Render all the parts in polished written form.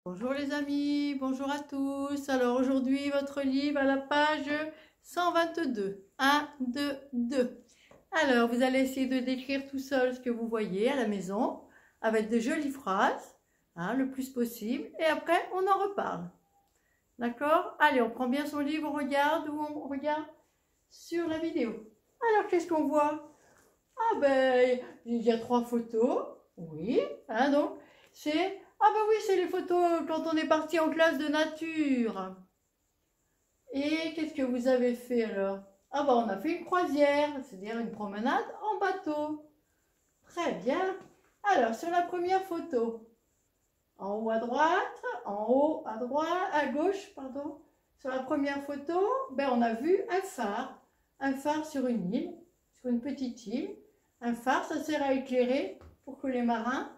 Bonjour les amis, bonjour à tous. Alors aujourd'hui, votre livre à la page 122. 1, 2, 2. Alors, vous allez essayer de décrire tout seul ce que vous voyez à la maison, avec de jolies phrases, le plus possible. Et après, on en reparle. D'accord? Allez, on prend bien son livre, on regarde ou on regarde sur la vidéo. Alors, qu'est-ce qu'on voit? Ah ben, il y a 3 photos. Oui, donc, c'est... Ah ben oui, c'est les photos quand on est parti en classe de nature. Et qu'est-ce que vous avez fait alors? Ah ben on a fait une croisière, c'est-à-dire une promenade en bateau. Très bien. Alors sur la première photo, en haut à droite, en haut à droite, à gauche, pardon. Sur la première photo, ben on a vu un phare sur une île, sur une petite île. Un phare, ça sert à éclairer pour que les marins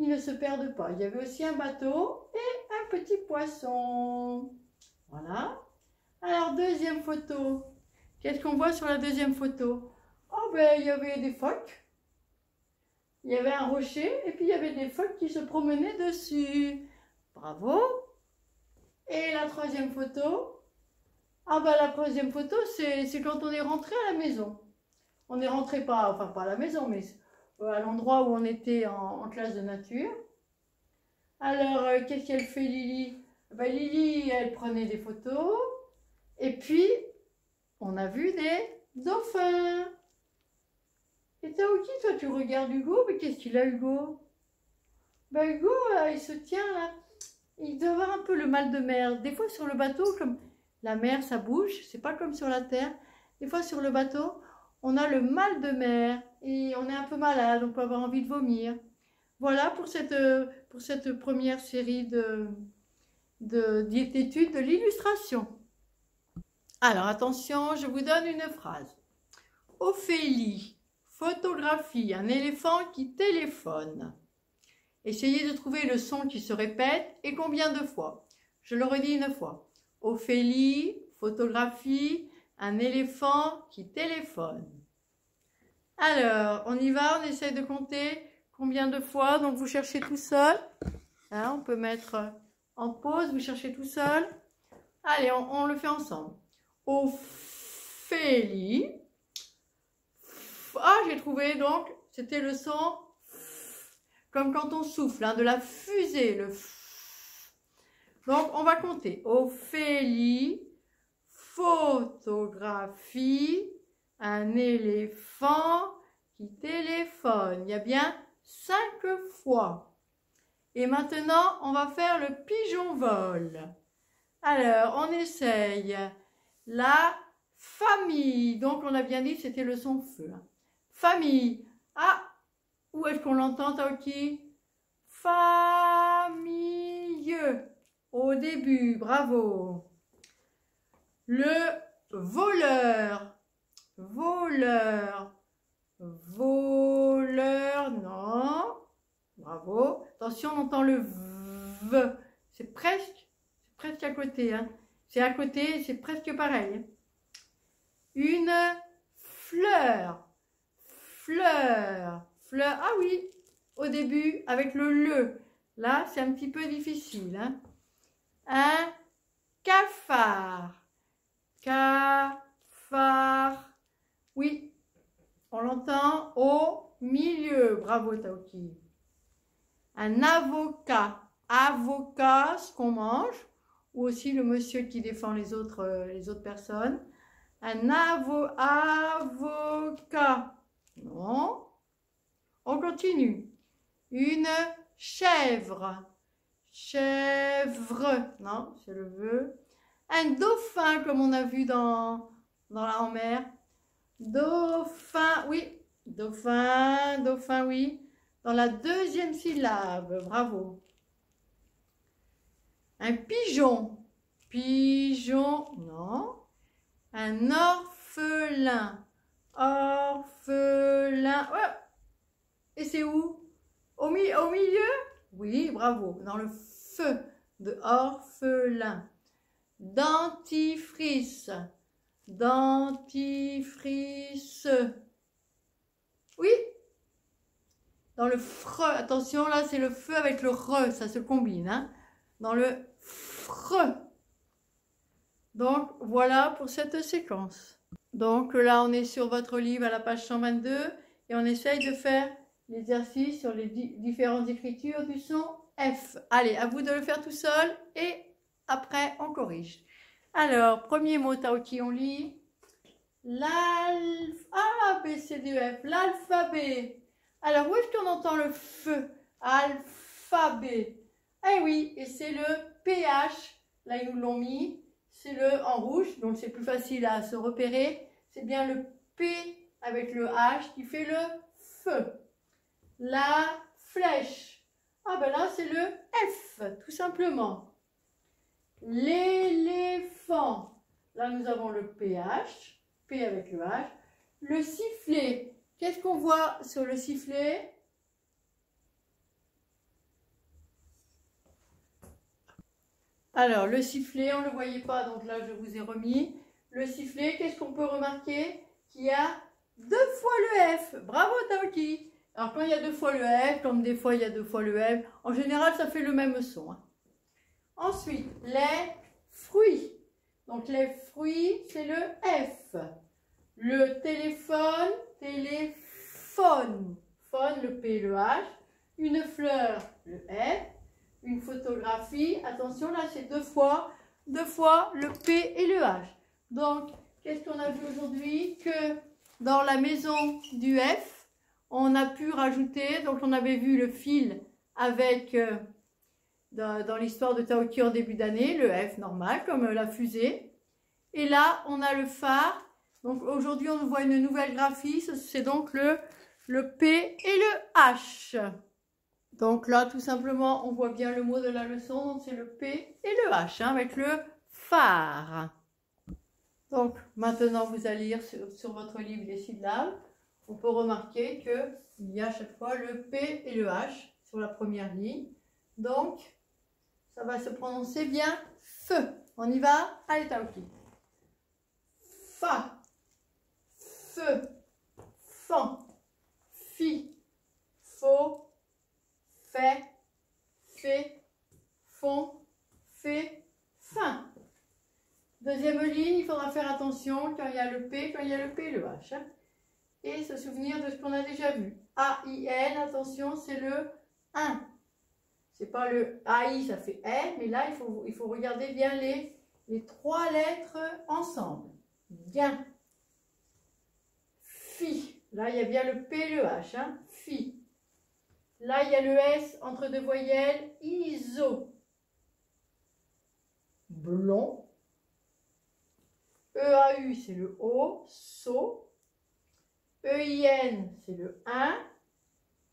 ils ne se perdent pas. Il y avait aussi un bateau et un petit poisson. Voilà. Alors, deuxième photo. Qu'est-ce qu'on voit sur la deuxième photo? Oh ben, il y avait des phoques. Il y avait un rocher et puis il y avait des phoques qui se promenaient dessus. Bravo. Et la troisième photo? Ah ben, la troisième photo, c'est quand on est rentré à la maison. On n'est rentré pas, enfin pas à la maison, mais à l'endroit où on était en classe de nature. Alors, qu'est-ce qu'elle fait Lily? Ben, Lily, elle prenait des photos. Et puis, on a vu des dauphins. Et Taoki, toi, tu regardes Hugo, mais qu'est-ce qu'il a, Hugo? Ben, Hugo, il se tient là. Il doit avoir un peu le mal de mer. Des fois, sur le bateau, comme la mer, ça bouge. C'est pas comme sur la terre. Des fois, sur le bateau, on a le mal de mer. Et on est un peu malade, on peut avoir envie de vomir. Voilà pour cette première série d'études de l'illustration. Alors attention, je vous donne une phrase. Ophélie photographie un éléphant qui téléphone. Essayez de trouver le son qui se répète et combien de fois. Je le redis une fois. Ophélie photographie un éléphant qui téléphone. Alors, on y va, on essaye de compter combien de fois. Donc, vous cherchez tout seul. On peut mettre en pause, vous cherchez tout seul. Allez, on le fait ensemble. Ophélie. Ah, j'ai trouvé, donc, c'était le son comme quand on souffle, de la fusée, le Donc, on va compter. Ophélie photographie un éléphant qui téléphone. Il y a bien 5 fois. Et maintenant, on va faire le pigeon vol. Alors, on essaye. La famille. Donc, on a bien dit, c'était le son feu. Famille. Ah, où est-ce qu'on l'entend, Taoki? Famille. Au début, bravo. Le voleur. Voleur. Voleur, non. Bravo. Attention, on entend le V. C'est presque à côté. C'est à côté, c'est presque pareil. Une fleur. Fleur. Fleur. Ah oui, au début, avec le. Là, c'est un petit peu difficile. Un cafard. Cafard. Oui, on l'entend au milieu. Bravo, Taoki. Un avocat. Avocat, ce qu'on mange. Ou aussi le monsieur qui défend les autres personnes. Un avocat. Non. On continue. Une chèvre. Chèvre. Non, c'est le vœu. Un dauphin, comme on a vu dans la mer. Dauphin, oui. Dauphin, dauphin, oui. Dans la deuxième syllabe. Bravo. Un pigeon. Pigeon, non. Un orphelin. Orphelin. Ouais. Et c'est où? Au milieu? Oui, bravo. Dans le feu de orphelin. Dentifrice. Dentifrice. Oui. Dans le freux. Attention, là, c'est le feu avec le re. Ça se combine. dans le fr. Donc, voilà pour cette séquence. Donc là, on est sur votre livre à la page 122 et on essaye de faire l'exercice sur les différentes écritures du son F. Allez, à vous de le faire tout seul et après, on corrige. Alors, premier mot, Taoki, on lit. A, B, C, D, E, F, l'alphabet. Alors, où est-ce qu'on entend le feu? Alphabet. Eh oui, et c'est le PH. Là, ils nous l'ont mis. C'est le en rouge, donc c'est plus facile à se repérer. C'est bien le P avec le H qui fait le feu. La flèche. Ah ben là, c'est le F, tout simplement. L'éléphant. Là, nous avons le PH, P avec le H. Le sifflet. Qu'est-ce qu'on voit sur le sifflet? Alors, le sifflet, on ne le voyait pas, donc là, je vous ai remis. Le sifflet, qu'est-ce qu'on peut remarquer? Qu'il y a 2 fois le F. Bravo, Taoki. Alors, quand il y a 2 fois le F, comme des fois il y a 2 fois le F, en général, ça fait le même son. Hein. Ensuite, les fruits. Donc, les fruits, c'est le F. Le téléphone, téléphone. Phone, le P et le H. Une fleur, le F. Une photographie, attention, là, c'est 2 fois le P et le H. Donc, qu'est-ce qu'on a vu aujourd'hui? Que dans la maison du F, on a pu rajouter, donc on avait vu le fil avec, dans l'histoire de Taoki en début d'année, le F normal, comme la fusée. Et là, on a le phare. Donc, aujourd'hui, on voit une nouvelle graphie, c'est donc le P et le H. Donc là, tout simplement, on voit bien le mot de la leçon, donc c'est le P et le H, hein, avec le phare. Donc, maintenant, vous allez lire sur votre livre les syllabes. On peut remarquer qu'il y a à chaque fois le P et le H sur la première ligne. Donc, ça va se prononcer bien feu. On y va? Allez, Taoki. Fa, feu, fan, fi, faux, fait, fait, fond, fait, fin. Deuxième ligne, il faudra faire attention quand il y a le P, quand il y a le P et le H. Hein. Et se souvenir de ce qu'on a déjà vu. A-I-N, attention, c'est le 1. C'est pas le A-I, ça fait N, mais là, il faut regarder bien les 3 lettres ensemble. Bien. Fi. Là, il y a bien le P et le H. Hein. Fi. Là, il y a le S entre 2 voyelles. Iso. Blond. E-A-U, c'est le O. So. E-I-N, c'est le 1.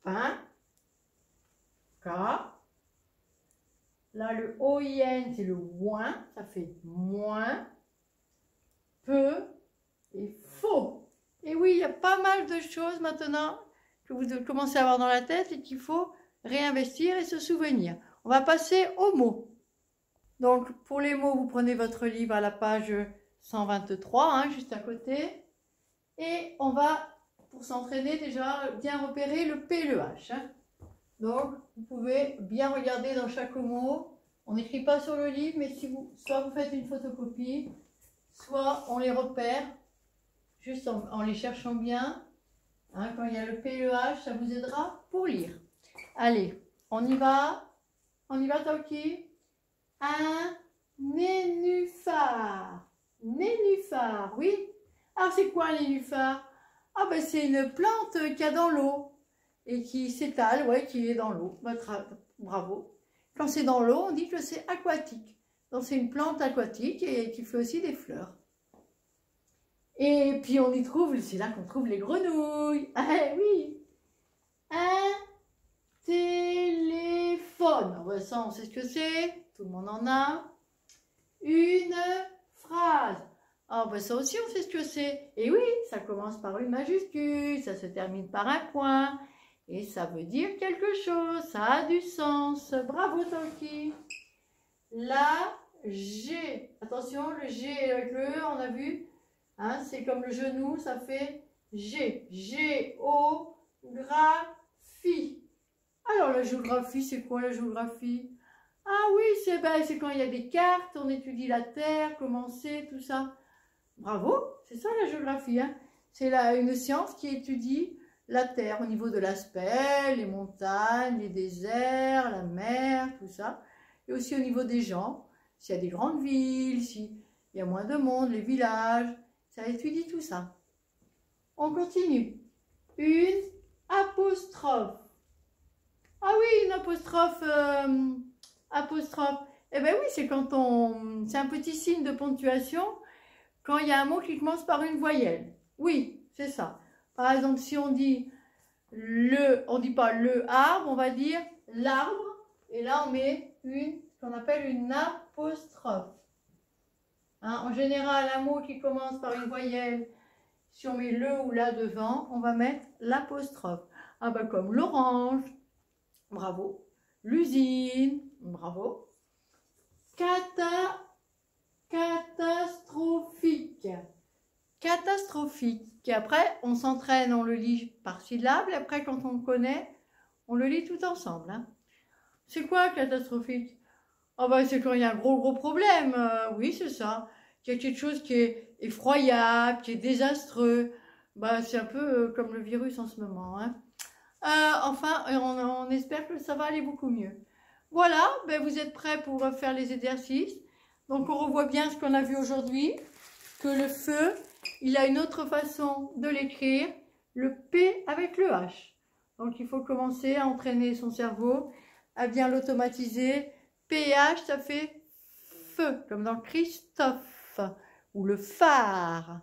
Pain. K. Là, le O-I-N, c'est le moins. Ça fait moins. Peu. Et faux. Et oui, il y a pas mal de choses maintenant que vous commencez à avoir dans la tête et qu'il faut réinvestir et se souvenir. On va passer aux mots. Donc, pour les mots, vous prenez votre livre à la page 123, hein, juste à côté. Et on va, pour s'entraîner, déjà bien repérer le P et le H. Hein. Donc, vous pouvez bien regarder dans chaque mot. On n'écrit pas sur le livre, mais si soit vous faites une photocopie, soit on les repère, juste en les cherchant bien. Hein, quand il y a le P et le H, ça vous aidera pour lire. Allez, on y va. On y va, Taoki. Un nénuphar. Nénuphar, oui. Alors, c'est quoi un nénuphar? Ah, ben, c'est une plante qu'il y a dans l'eau et qui s'étale, ouais, qui est dans l'eau. Bravo. Quand c'est dans l'eau, on dit que c'est aquatique. Donc, c'est une plante aquatique et qui fait aussi des fleurs. Et puis on y trouve, c'est là qu'on trouve les grenouilles. Ah oui. Un téléphone. Ben ça, on sait ce que c'est. Tout le monde en a. Une phrase. Ah ben ça aussi, on sait ce que c'est. Et oui, ça commence par une majuscule, ça se termine par un point. Et ça veut dire quelque chose. Ça a du sens. Bravo, Taoki. La G. Attention, le G avec le E, on a vu. Hein, c'est comme le genou, ça fait G. Géographie. Alors, la géographie, c'est quoi la géographie? Ah oui, c'est quand il y a des cartes, on étudie la Terre, comment c'est, tout ça. Bravo, c'est ça la géographie, hein. C'est une science qui étudie la Terre au niveau de l'aspect, les montagnes, les déserts, la mer, tout ça. Et aussi au niveau des gens, s'il y a des grandes villes, s'il y a moins de monde, les villages, ça étudie tout ça. On continue. Une apostrophe. Ah oui, une apostrophe. Apostrophe. Eh bien oui, c'est quand c'est un petit signe de ponctuation quand il y a un mot qui commence par une voyelle. Oui, c'est ça. Par exemple, si on dit on dit pas le arbre, on va dire l'arbre. Et là, on met ce qu'on appelle une apostrophe. Hein, en général, un mot qui commence par une voyelle, si on met le ou la devant, on va mettre l'apostrophe. Ah ben comme l'orange, bravo. L'usine, bravo. Catastrophique. Catastrophique. Et après, on s'entraîne, on le lit par syllabe. Et après, quand on connaît, on le lit tout ensemble. Hein. C'est quoi catastrophique? Oh ben, c'est quand il y a un gros problème. Oui, c'est ça. Il y a quelque chose qui est effroyable, qui est désastreux. Ben, c'est un peu comme le virus en ce moment. Hein. Enfin, on espère que ça va aller beaucoup mieux. Voilà, ben vous êtes prêts pour faire les exercices. Donc, on revoit bien ce qu'on a vu aujourd'hui, que le feu, il a une autre façon de l'écrire, le P avec le H. Donc, il faut commencer à entraîner son cerveau, à bien l'automatiser. PH, ça fait feu, comme dans Christophe, ou le phare.